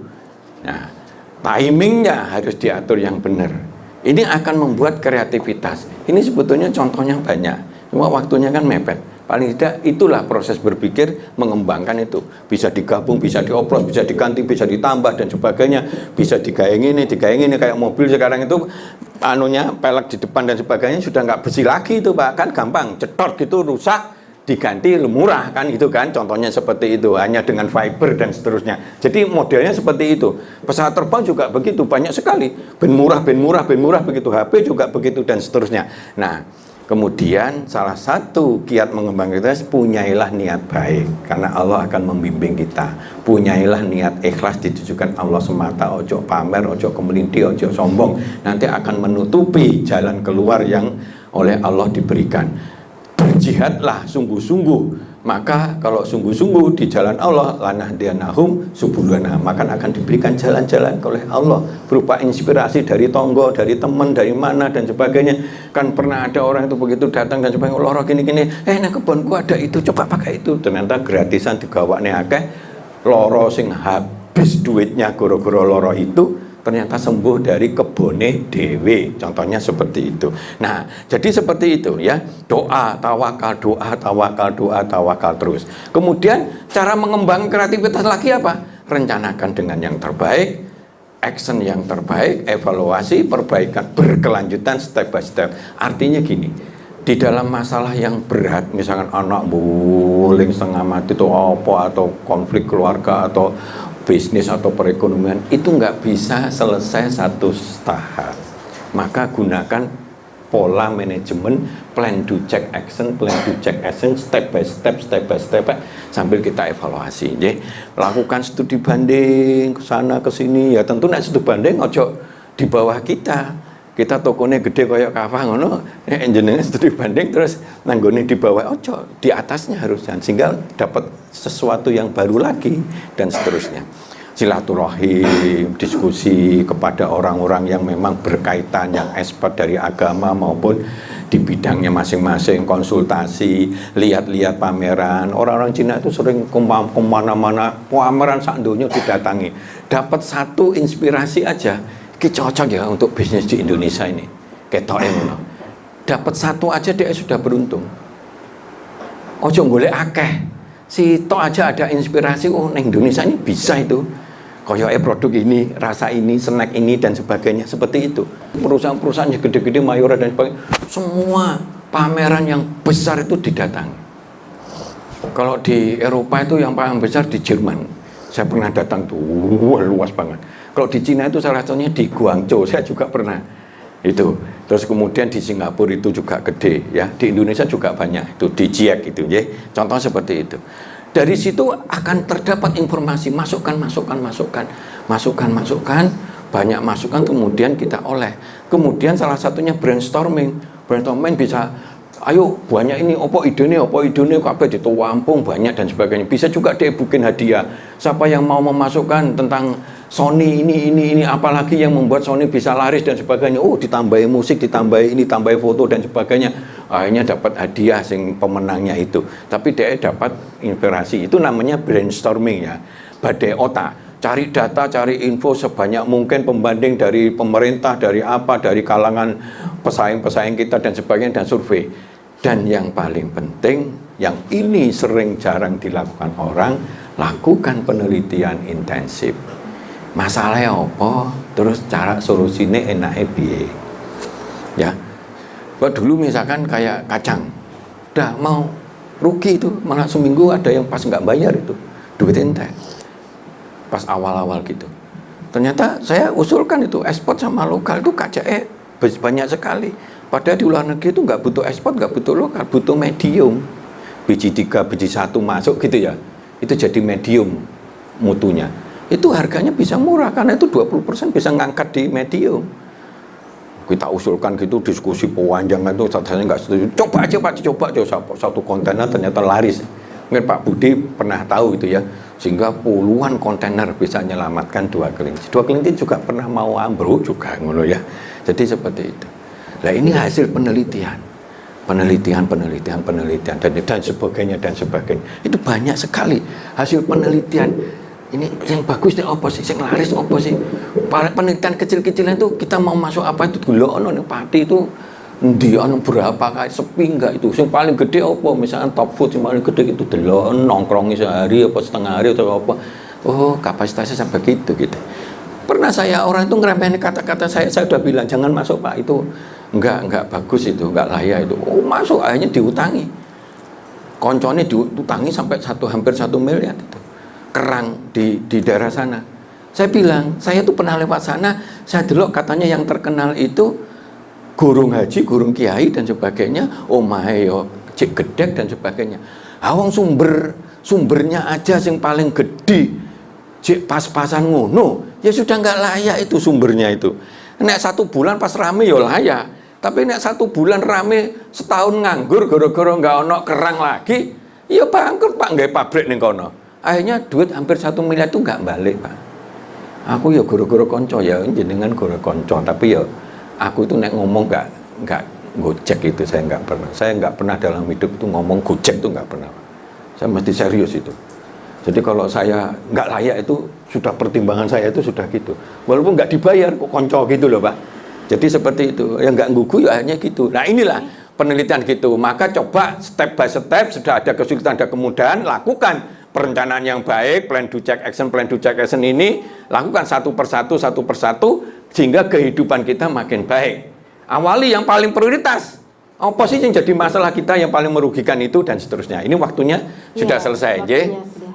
Nah, timingnya harus diatur yang benar. Ini akan membuat kreativitas. Ini sebetulnya contohnya banyak, cuma waktunya kan mepet. Paling tidak itulah proses berpikir mengembangkan itu. Bisa digabung, bisa dioplos, bisa diganti, bisa ditambah dan sebagainya. Bisa digaeng ini kayak mobil sekarang itu anunya pelek di depan dan sebagainya sudah nggak besi lagi itu Pak, kan gampang, cetor gitu rusak, diganti murah kan itu kan, contohnya seperti itu, hanya dengan fiber dan seterusnya. Jadi modelnya seperti itu. Pesawat terbang juga begitu, banyak sekali, ben murah begitu, HP juga begitu dan seterusnya. Nah, kemudian salah satu kiat mengembangkan kita, punyailah niat baik karena Allah akan membimbing kita. Punyailah niat ikhlas ditujukan Allah semata, ojo pamer, ojo kemelindi, ojo sombong. Nanti akan menutupi jalan keluar yang oleh Allah diberikan. Berjihadlah sungguh-sungguh. Maka kalau sungguh-sungguh di jalan Allah, lanahdianahum subulana, maka akan diberikan jalan-jalan oleh Allah berupa inspirasi dari tonggo, dari teman, dari mana dan sebagainya. Kan pernah ada orang itu begitu datang dan sebagainya, loro gini-gini, nah kebonku ada itu, coba pakai itu. Ternyata gratisan digawakne akeh, loro sing habis duitnya goro-goro loro itu ternyata sembuh dari kebone dewe, contohnya seperti itu. Nah, jadi seperti itu ya, doa, tawakal terus. Kemudian cara mengembangkan kreativitas lagi apa? Rencanakan dengan yang terbaik, action yang terbaik, evaluasi, perbaikan berkelanjutan step by step. Artinya gini, di dalam masalah yang berat, misalkan anak buling setengah mati itu apa, atau konflik keluarga atau bisnis atau perekonomian, itu nggak bisa selesai satu tahap. Maka gunakan pola manajemen, plan to check action, step by step, sambil kita evaluasi. Jadi, lakukan studi banding ke sana ke sini. Ya tentu nek studi banding ojo di bawah kita. kita tokonya gede kayak kafah ngono, jenengan studi banding terus nanggone di bawah, ojo di atasnya harusnya, sehingga dapat sesuatu yang baru lagi dan seterusnya. Silaturahim, diskusi kepada orang-orang yang memang berkaitan, yang expert dari agama maupun di bidangnya masing-masing, konsultasi, lihat-lihat pameran. Orang-orang Cina itu sering kemana-mana, pameran sak donya didatangi. Dapat satu inspirasi aja, ini cocok ya untuk bisnis di Indonesia ini. Ketoke ngono. Dapat satu aja dia sudah beruntung. Ojo golek akeh. Si tok aja ada inspirasi, oh neng Indonesia ini bisa itu. Koyoke produk ini, rasa ini, snack ini dan sebagainya, seperti itu. Perusahaan-perusahaan yang gede-gede, Mayora dan sebagainya, semua pameran yang besar itu didatangi. Kalau di Eropa itu yang paling besar di Jerman. Saya pernah datang tuh, luas banget. Kalau di Cina itu salah satunya di Guangzhou, saya juga pernah. Itu. Terus kemudian di Singapura itu juga gede, ya. Di Indonesia juga banyak, itu di JIEC itu, ya. Contoh seperti itu. Dari situ akan terdapat informasi, masukan, banyak masukan kemudian kita oleh. Kemudian salah satunya brainstorming bisa, ayo banyak ini, opo idene kabeh dituampung banyak dan sebagainya. Bisa juga dia bikin hadiah. Siapa yang mau memasukkan tentang Sony ini, apalagi yang membuat Sony bisa laris dan sebagainya. Oh, ditambahi musik, ditambahi ini, tambahi foto dan sebagainya. Akhirnya dapat hadiah sing pemenangnya itu. Tapi dia dapat inspirasi. Itu namanya brainstorming ya. Badai otak. Cari data, cari info sebanyak mungkin, pembanding dari pemerintah, dari apa, dari kalangan pesaing-pesaing kita dan sebagainya, dan survei. Dan yang paling penting, yang ini sering jarang dilakukan orang, lakukan penelitian intensif. Masalahnya apa? Terus cara solusinya enaknya piye? Ya. Kalau dulu misalkan kayak kacang, udah mau rugi itu, malah seminggu ada yang pas nggak bayar itu, duit entek. Pas awal-awal gitu. Ternyata saya usulkan itu, ekspor sama lokal itu KCE banyak sekali. Padahal di luar negeri itu nggak butuh ekspor, nggak butuh lokal, butuh medium. Biji 3, biji 1 masuk gitu ya. Itu jadi medium mutunya. Itu harganya bisa murah, karena itu 20% bisa ngangkat di medium. Kita usulkan gitu, diskusi panjang itu, saya nggak setuju. Coba aja Pak, satu kontainer ternyata laris. Mungkin Pak Budi pernah tahu itu ya, sehingga puluhan kontainer bisa menyelamatkan 2 kelinci. 2 kelinci juga pernah mau ambruk juga, ngono ya. Jadi seperti itu. Nah ini hasil penelitian dan sebagainya. Itu banyak sekali hasil penelitian. Ini yang bagus nih apa sih, yang laris apa sih? Penelitian kecil-kecilan itu kita mau masuk apa itu dulu ono pati itu dia ono berapa kayak sepi enggak itu. Yang paling gede apa? Misalnya top food yang paling gede itu delon nongkrong sehari apa setengah hari atau apa. Oh, kapasitasnya sampai gitu. Pernah saya orang itu ngeremehin kata-kata saya udah bilang jangan masuk Pak, itu enggak bagus itu, enggak layak itu. Oh, masuk akhirnya diutangi. Koncone diutangi sampai hampir 1 miliar itu. Kerang di daerah sana. Saya bilang, saya tuh pernah lewat sana, saya delok katanya yang terkenal itu gurung haji, gurung kiai dan sebagainya, omahe yo cek gedek dan sebagainya. Awang sumbernya aja yang paling gede, cek pas-pasan ngono, ya sudah nggak layak itu sumbernya itu. Nek 1 bulan pas rame yo layak, tapi nek 1 bulan rame setahun nganggur gara-gara nggak ono kerang lagi, ya bangkrut Pak, nggak pabrik ning kono. Akhirnya duit hampir 1 miliar itu nggak balik Pak. Aku ya goro-goro konco ya, jenengan goro konco, tapi ya aku itu nek ngomong nggak gojek itu, saya nggak pernah dalam hidup itu ngomong gojek itu nggak pernah. Saya mesti serius itu. Jadi kalau saya nggak layak itu sudah pertimbangan saya itu sudah gitu. Walaupun nggak dibayar kok konco gitu loh Pak. Jadi seperti itu, yang nggak nggugu ya hanya gitu. Nah inilah penelitian gitu. Maka coba step by step, sudah ada kesulitan, ada kemudahan, lakukan perencanaan yang baik, plan do check action ini, lakukan satu persatu, sehingga kehidupan kita makin baik. Awali yang paling prioritas, apa sih yang jadi masalah kita yang paling merugikan itu, dan seterusnya. Ini waktunya sudah selesai,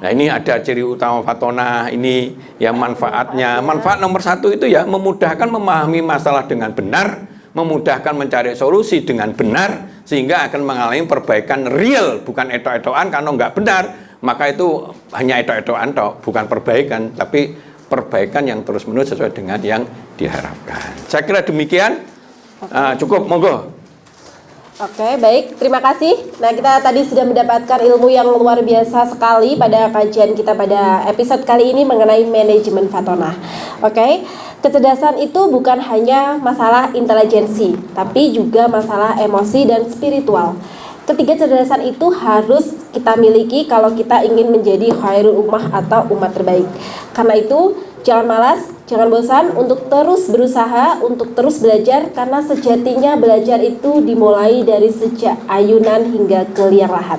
Nah ini ada ciri utama Fatona, ini yang manfaatnya. Manfaat nomor 1 itu ya, memudahkan memahami masalah dengan benar, memudahkan mencari solusi dengan benar, sehingga akan mengalami perbaikan real, bukan etok-etokan. Kalau nggak benar, maka itu hanya etok-etokan bukan perbaikan, tapi perbaikan yang terus-menerus sesuai dengan yang diharapkan. Saya kira demikian. Cukup, monggo. Oke, baik. Terima kasih. Nah, kita tadi sudah mendapatkan ilmu yang luar biasa sekali pada kajian kita pada episode kali ini mengenai manajemen Fatona. Oke, kecerdasan itu bukan hanya masalah intelijensi, tapi juga masalah emosi dan spiritual. Ketiga kecerdasan itu harus kita miliki kalau kita ingin menjadi khairul ummah atau umat terbaik. Karena itu, jangan malas, jangan bosan untuk terus berusaha, untuk terus belajar, karena sejatinya belajar itu dimulai dari sejak ayunan hingga ke liang lahat.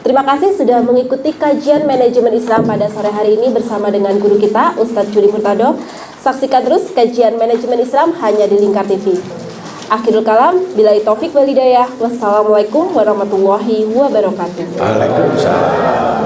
Terima kasih sudah mengikuti kajian manajemen Islam pada sore hari ini bersama dengan guru kita, Ustadz Juri Murtado. Saksikan terus kajian manajemen Islam hanya di Lingkar TV. Akhirul kalam, billahi taufik wal hidayah. Wassalamualaikum warahmatullahi wabarakatuh. Waalaikumsalam.